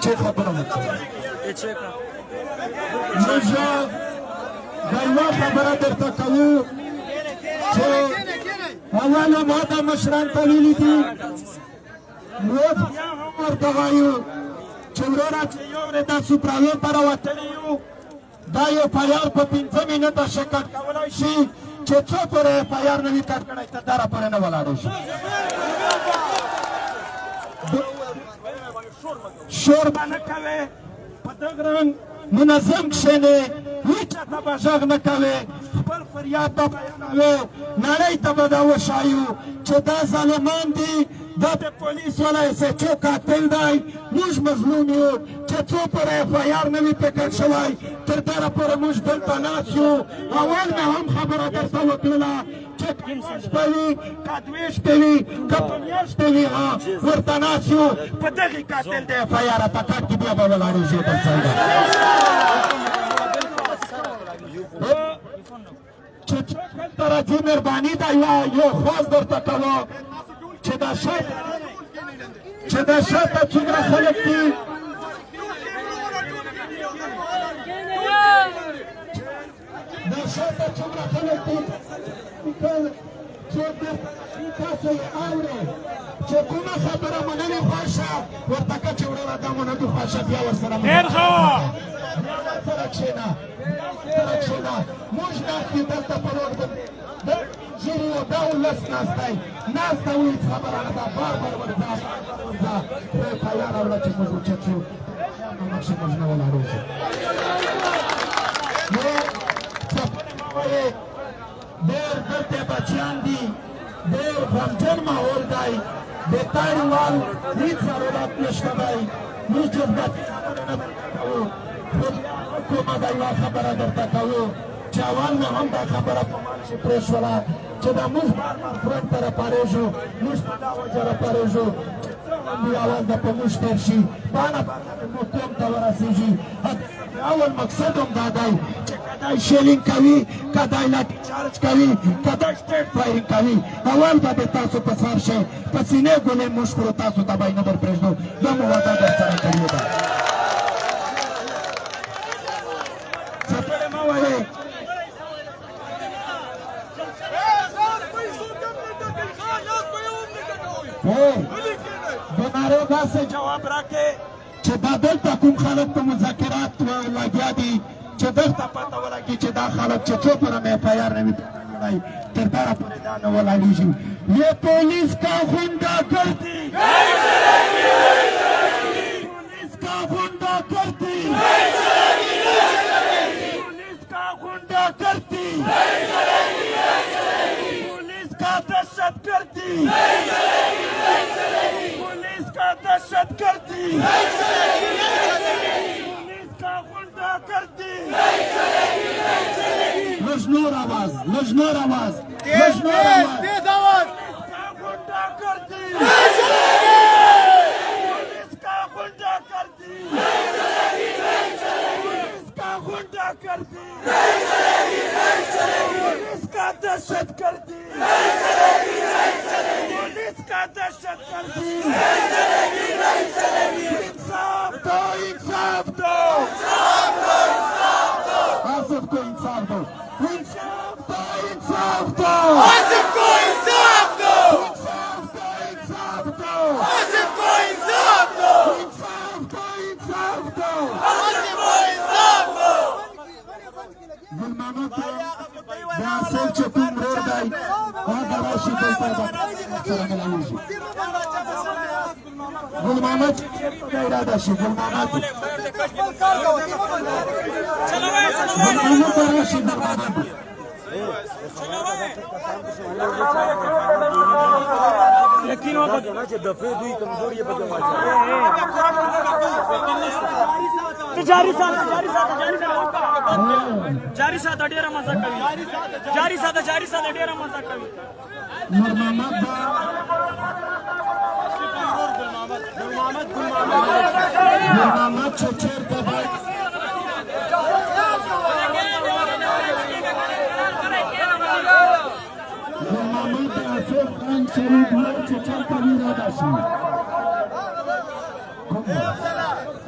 چه خبره موږ دا یوه خبره درته کوو چې اوله ما دا مشران ته ویلي دي موږ بیا هم ورته وایو چې وروره چې یو ورې دا سوپراوې ته راوتلي یو دا یو پایار په 5 منټه ښه کټ کولی شي چې څو پورې پایار نه وي کټ کړی ته دره پورې نه ولاړی شي شور به نه کوې په دغه رنګ منظم کښېنې هېچا ته به غږ نه کوې خپل فریاد به بیانوې نړۍ ته به دا وښایو چې دا ظالمان دي دا د پولیس والا ایس ایچ او قاتل دی موږ مظلوم یو چې څو پورې اف آی آر نه وي پکړ شوی تر دره پورې موږ دلته ناست یو اول مې هم خبره درته وکړله چې که یوه شپه وي که دوې شپې وي که په میاشتې وي ورته ناست یو په دغې قاتل د اف آی آر ته کټ کې بیا به ولاړېږي بل ځای چې څوک هلته راځي مهرباني ده یو خواست درته کوم چې دا شاته څومره خلک دي دا شاته څومره خلک دي چې تاسو یې اورئ چې کومه خبره مو نه وي خوښه ورته که چې وروره دا مو نه دي خوښه بیا ورسره کښېنه موږ ناست یو دلته په روډ ژیرې یو دا ولس ناست دی ناست ته هېڅ خبره نه ده بار بار ورځه خدای تیار وړه چې موږ اوچت شو مخکې موږ نه ولاړېږو نو څپلې مه وایې ډېر دلته بچیان دي ډېر غمجن ماحول دی بېتاري وال هېڅ ضرورت نشته دی موږ جذباتي خبرې نه کوو خو کومه دا یوه خبره درته کوو چې اول مې هم دا خبره په مان شي پرېښوله چې دا موږ بار بار فرنټ ته راپارېږو موږ په دا وجه راپارېږو چې څه هم وي اول به په موږ تېر شي بانه بانه د محکم ته ورسېږي اول مقصد هم دا دی چې که دی شیلینګ کوي که دی لاټي چارج کوي که دی سټریټ فایرینګ کوي اول به د تاسو په سر شي په سینې ګولۍ موږ کړو تاسو ته به یې نه در پرېږدو دا مو وعده درسره کړې ده څپلې مه وایئ د نارو داسې جواب راکړې چې دا دلته کوم خلک په مذاکرات لګیا دي چې دلته پته ولګي چې دا خلک چې څو پورې مې اف آی آر نه وي کړی تر دره پورې دا نه ولاړېږي یہ پولیس کا غنڈا کرتی پولیس کا غنڈا کرتی پولیس کا غنڈا کرتی پولیس کا دہشت کرتی पुलिस का दहशत करती पुलिस का गुंडा करती लजनोर आवाज लजनोर आवाज लजनोर आवाज का गुंडा करती पुलिस का गुंडा करती पुलिस का गुंडा करती पुलिस का दहशत करती पुलिस का दहशत करती इंसाफ दो इंसाफ दो आसिफ को इंसाफ दो इंसाफ दो इंसाफ दो आसिफ को इंसाफ दो इंसाफ दो आसिफ को इंसाफ दो इंसाफ दो इंसाफ दो आसिफ को इंसाफ दो गुलमानो को आसिफ चतुम रोड गई और दराशी को गुल मोहम्मद इरादा से गुल मोहम्मद राशिद मोहम्मद लेकिन वो दफे दुई कमजोर ये जारी साथ अडेरा मजा कवी जारी साथ अडेरा मजा कवी गुलमामद छेर का भाई गुलमामद आसिफ खान शरीफ भाई छेर का वीरादाशी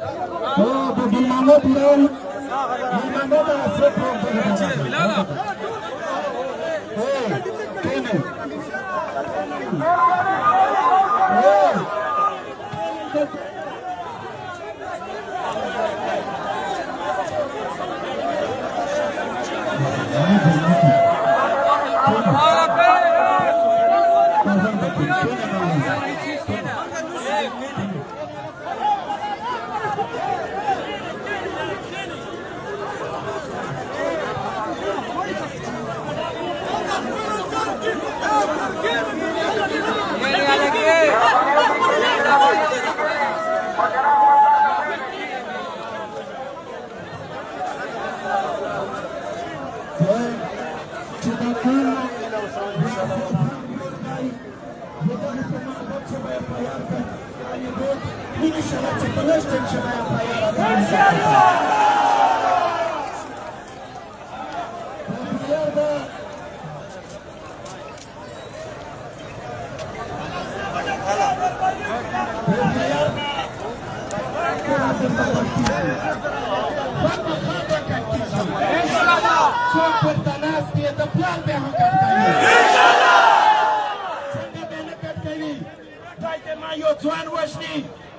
तो गिल महमूद गिल महमूद आसिफ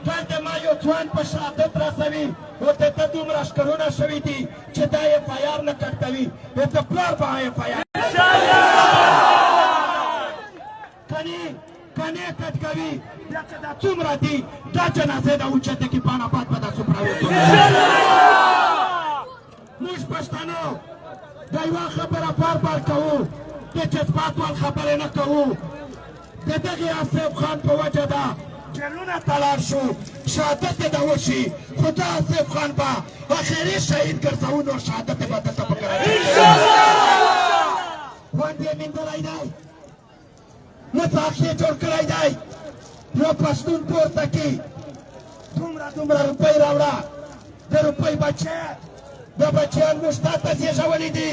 دلته ما یو ځوان په شهادت رسوي ورته ته دومره ښکرونه شوي دي چې دا اف آی آر نه کټ کوي ورته پلار به اف آی آر کنې کټ کوي بیا چې دا څومره دي دا جنازې د اوچته کې پاڼه باد به دا څومره وتو موږ پښتانه دا یوه خبره بار کوو د جذبات وال خبرې نه کوو د دغې آصف خان په وجه ده جلونه تلار شو شهادت یې د وشي خو دا آصف خان به آخري شهید ګرځوو نو شهادت یې به دلته په ګرځوي خوند یې میندلی دی مطاق یې جوړ کړی دی یو پښتون پورته کړي دومره روپۍ راوړه د روپۍ بچی د بچیان موږ تا ته زېږولي دي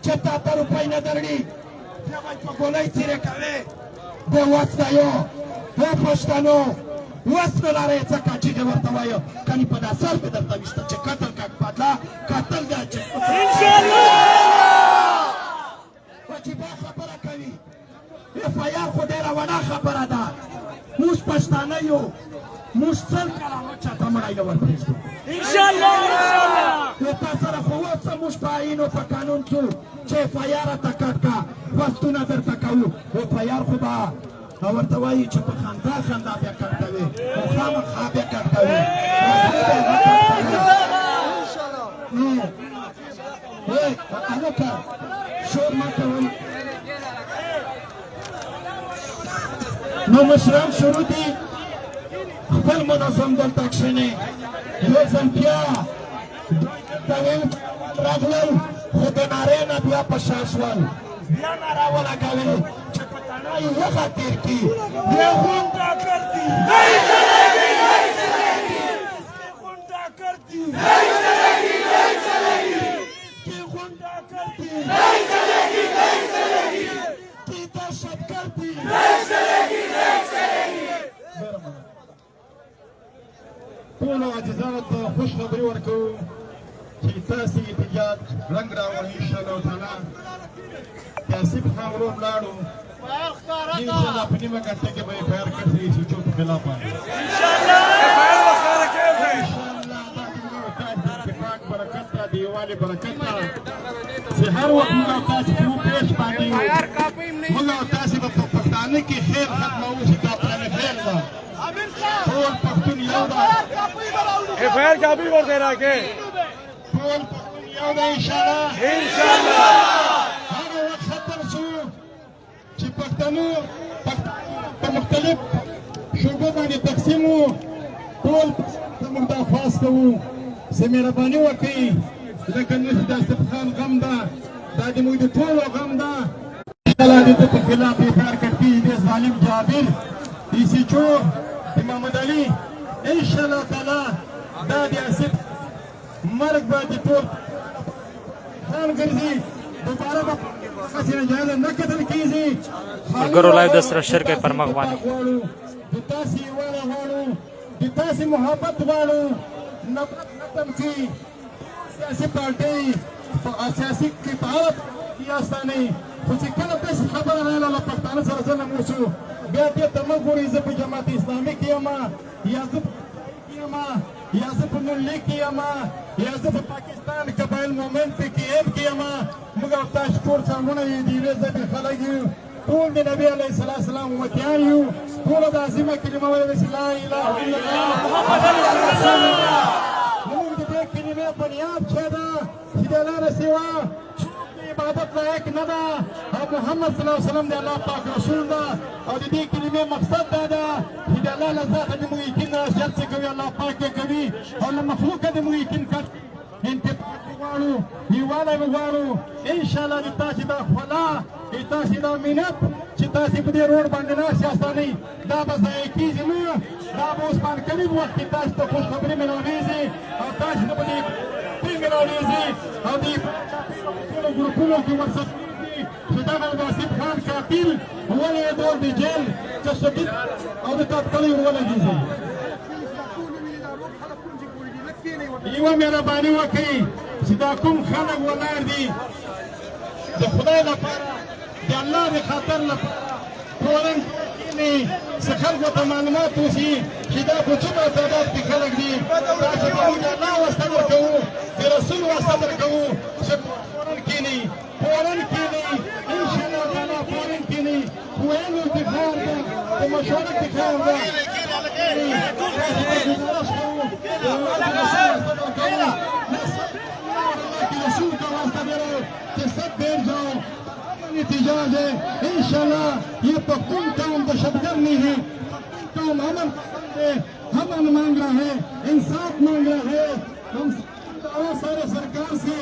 چې تا ته روپۍ نه درړي بیا به په ګولۍ څیرې کوې د وس نه یو پښتنو وس نه لرئ ځکه چې دې ورته وایو کني په دا سر کې درته ویشته چې قتل کاک بدله قتل دی چې وجیبه خبره کوي اف آی آر خو ډېره وړه خبره ده موږ پښتانه یو موږ سل کاله چاته مړی نه ورپرېږدو انشاءالله تا سره خو اوس موږ په آیین او په قانون څو چې اف آی آر ته کټ کا وختونه درته کوو اف آی آر خو به ورته وایي چې په خندا خندا بیا کټ کوي او خامخا بیا کټ کوي هلکه شور مه کوئ نو مشران شروع دي خپل منظم دلته کښېنئ یو ځل بیا راغلل خو د نارې نه بیا په شا شول بیا ناره ولګوي چې په تڼا یې وخطیر کړي بیا غونډه کړي نہیں چلے گی نہیں چلے گی غونډه کړي نہیں چلے گی نہیں چلے گی غونډه کړي نہیں چلے گی نہیں چلے گی دهشت کړي نہیں چلے گی نہیں چلے گی ټولو عاجزانو ته خوشخبري ورکوو چې تاسې احتجاج رنګ راوړئ انشاءالله تعالی د آصف خان ورور لاړو انشاءالله په نیمه ګنټه کې به یې فایل کړ شي چې چوپ خلاف باندې انشاءالله دا زموږ تاسو د اتفاق برکت ده د یووالي برکت ده چې هر وخت موږ او تاسې په پیش باندې موږ او تاسې به په پښتانه کې خیر ختموو چې دا پرانه خیر ده ټول پښتون یو ده اف آی آر کاپي ورته راکې ټول پښتون یو ده انشاءالله هغه وخت ختم شو چې پښتنو په مختلف شعبو باندې تقسیم وو ټول موږ دا خواست کوو چې مهرباني وکړئ ځکه نن د آصف خان غم ده دا د موږ د ټولو غم ده انشاءالله د ده په خلاف اف آی آر کټ کېږي د ظالم جابر ایسی چور محمد علي انشاءالله تعالی دا د آصف مرګ به د ټول خان ګرځي دوباره به هسې نجایزه نه کتل کېږي ملګرو لایو د سره شیر کوي پر مخ باندې د تاسې یووالی غواړو د تاسې محبت غواړو नफरत की सियासी पार्टी सियासी किताब कियास्तानी खुशिकल बस खबर आला ला पख्तान सरजन मुसु बेते तमगुरी ज जमात इस्लामी कियामा याजब कियामा याजब मुल्ली कियामा याजब पाकिस्तान कबाइल मोमेंट की एब कियामा मगर ताशपुर सामने दीवे ज खलगी طول النبي عليه الصلاه والسلام ومتيانيو طول العزيمه كلمه لا اله الا الله محمد رسول الله موږ دې کلمې بنیاد چې دا هدايه سوا عبادت لایق نه ده او محمد صلی الله علیه وسلم دی الله پاک رسول ده او د دې کلمې مقصد دا ده هدايه له ذات د ممکن شرط کوي الله پاک کوي او له مخلوق د ممکن کړ انتفاع غواړو یواله غواړو ان شاء الله د تاسو د خلا تاسو د مینت چې تاسو په دې روډ باندې نه سیاستاني دا به ځای کیږي نو دا به اوس باندې کړي وخت تاسو ته خوش خبرې ملويږي او تاسو ته په دې ملويږي او دې ټول ګروپونو کې ورسره چې دا واسف خان قاتل ولې دور دی جیل تشدد او د تطبیق ولګي یوه مهرباني وکړئ چې دا کوم خلک ولاړ دي د خدای لپاره د الله د خاطر لپاره ټولن کښېنئ څه خلکو ته معلومات وشي چې دا په څومره تعداد کې خلک دي تاسو ته موږ الله واسطه ورکوو د رسول واسطه ورکوو چې فورن کښېنئ فورن کښېنئ انشاءالله تعالی فورن کښېنئ ویل انتخاب ده د مشوره انتخاب ده رسول کا واسطہ دے رہے کہ سب بیٹھ جاؤ امن احتجاج ہے انشاءاللہ یہ پختون قوم دہشتگرد نہیں ہے پختون قوم امن پسند ہے امن مانگ رہا ہے انصاف مانگ رہا ہے ہم سارے سرکار سے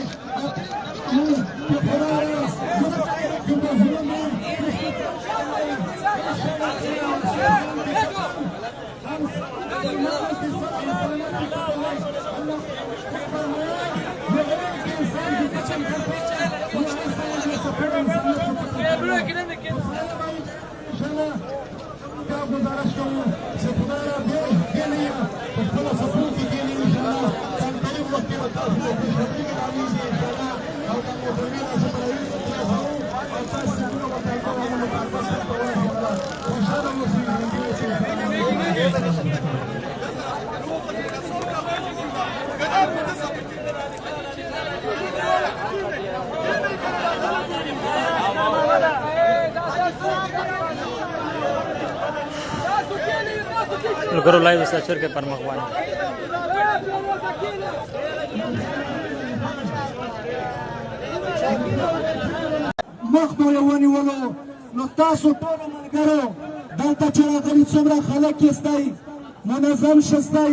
गुजारिश करूँ से खुदा के लिए खुदा सपोर्ट के लिए इंशाल्लाह संतरी वक्त के बता हुए खुशबू के डाली से इंशाल्लाह और का मोहम्मद से बड़ी अच्छा हो और साथ साथ बताता हूं मैं बात करता हूं इंशाल्लाह मुस्लिम से Guru live station ke permakwan. مخ مو یوونی ولو نو تاسو ټول ملګرو دلته چې راغلي څومره خلک یستئ منظم شستئ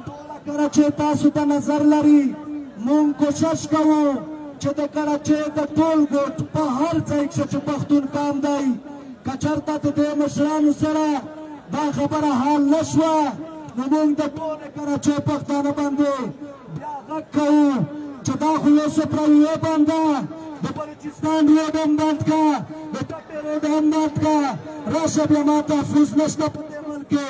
ټوله کراچۍ تاسو ته نظر لري مونږ کوشش کوو چې د کراچۍ د ټول ګوټ په هر ځای کښې چې پښتون قام دی که چېرته د دې مشرانو سره دا خبره حال نه شوه نو مونږ د ټولې کراچۍ پښتانه باندې بیا غږ کوو چې دا خو یوسف راویې بنده د بلوچستان روډ هم بند که د ټپې روډ هم بند که راشه بیا ما تحفظ نشته په دې ملک کې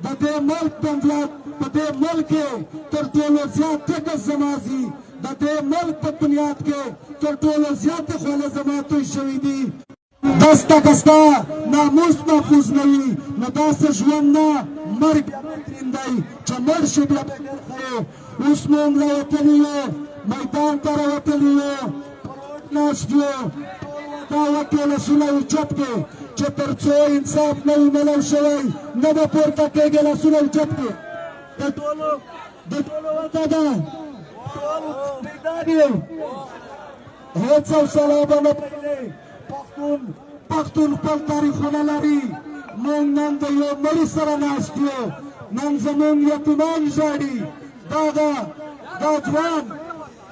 د دې ملک بندیات په دې ملک کې تر ټولو زیات ټکس زما ځي د دې ملک په بنیاد کې تر ټولو زیاتې خولې زما توی شوي دي دسته کسته ناموس محفوظ نه وي نو داسې ژوند نه مرګ بیا بهترین دی چې مړ شي بیا به ډېر ښه یو اوس مونږ راوتلي یو میدان ته راوتلي یو په روډ ناست یو ټول دا وکې لاسونه اوچت کړې چې تر څو انصاف نه وي ملو شوی نه به پورته کېږي لاسونه اوچت کړې د ټولو وته ده ټول بیدار یو هېڅ حوصله به نه پرېږدئ پښتون خپل تاریخونه لري مونږ نن د یو مړي سره ناست یو نن زمونږ یتیمان ژاړي دا ځوان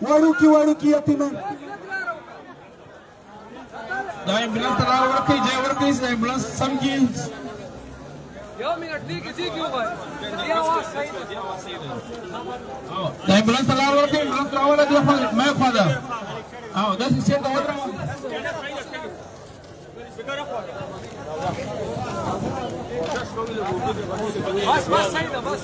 وړوکي یتیمان دا ایمبولانس ته لار ورکړئ ځای ورکړئ دا ایمبولانس سم کړي یو منټ دیږي ووایه دې اواز صحیح ده دا ایمبولانس ته لار ورکړئ ایمبولانس راوله دې خوا مې خوا ده او داسې سیټ ته ودروه बस बस सही ना बस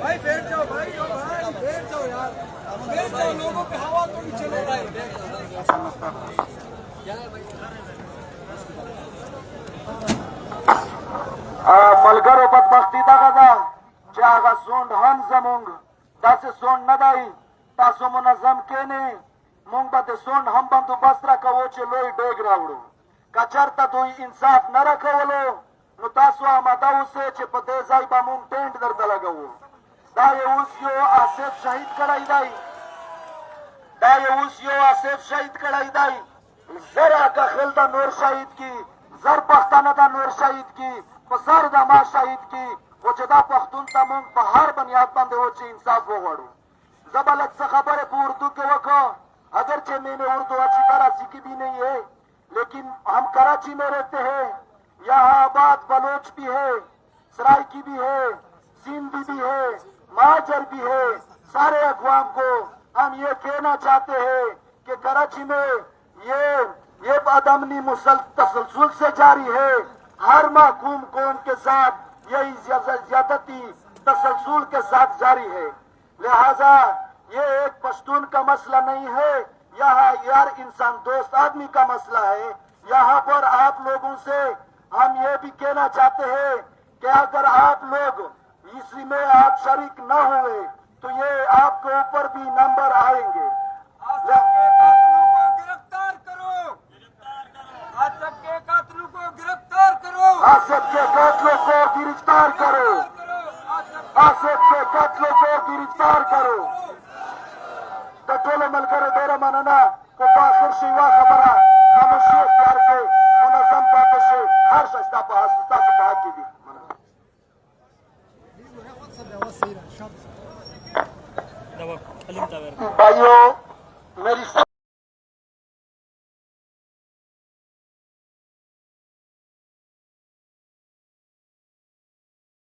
भाई बैठ जाओ भाई बैठ जाओ यार बैठ जाओ लोगों पे हवा तो नहीं चलो भाई Malgaro badbakhti dagada jaga sond han zamung dase sond nadai taso munazam kene mung bade sond ham bandu basra ka woche loi dog rawdu kacharta doi insaf na rakhawlo no taso amada use che pade zai ba mung tent dar dalagawo daye usyo asef shahid kadai dai daye usyo asef shahid kadai dai zara ka khalda nur shahid ki zar pakhtana da nur shahid ki पसार दामा शहीद की वो जदा पख्तून तमंग पहाड़ बनियाद बंदे हो ची इंसाफ वो वाड़ू जबलक से खबर है उर्दू के वक़्त अगरचे मैंने उर्दू अच्छी तरह सीखी भी नहीं है लेकिन हम कराची में रहते हैं यहाँ आबाद बलोच भी है सराइकी भी है सिंधी भी है महाजर भी है सारे अक़वाम को हम ये कहना चाहते हैं कि कराची में ये बदअमनी तसलसल से जारी है हर महकूम कौम के साथ यही ज्यादती तसलसल के साथ जारी है लिहाजा ये एक पश्तून का मसला नहीं है यहाँ यार इंसान दोस्त आदमी का मसला है यहाँ पर आप लोगों से हम ये भी कहना चाहते हैं कि अगर आप लोग इसमें आप शरीक न हुए तो ये आपके ऊपर भी नंबर आएंगे आसिफ के कातलों को गिरफ्तार करो आसिफ के कातलों को गिरफ्तार करो टोले मलकर बेरा मनना को बाखिर शिवा खबरा खामोशी प्यार के मुनज़्ज़म बातों से हर शस्ता से भाग की भी भाइयों मेरी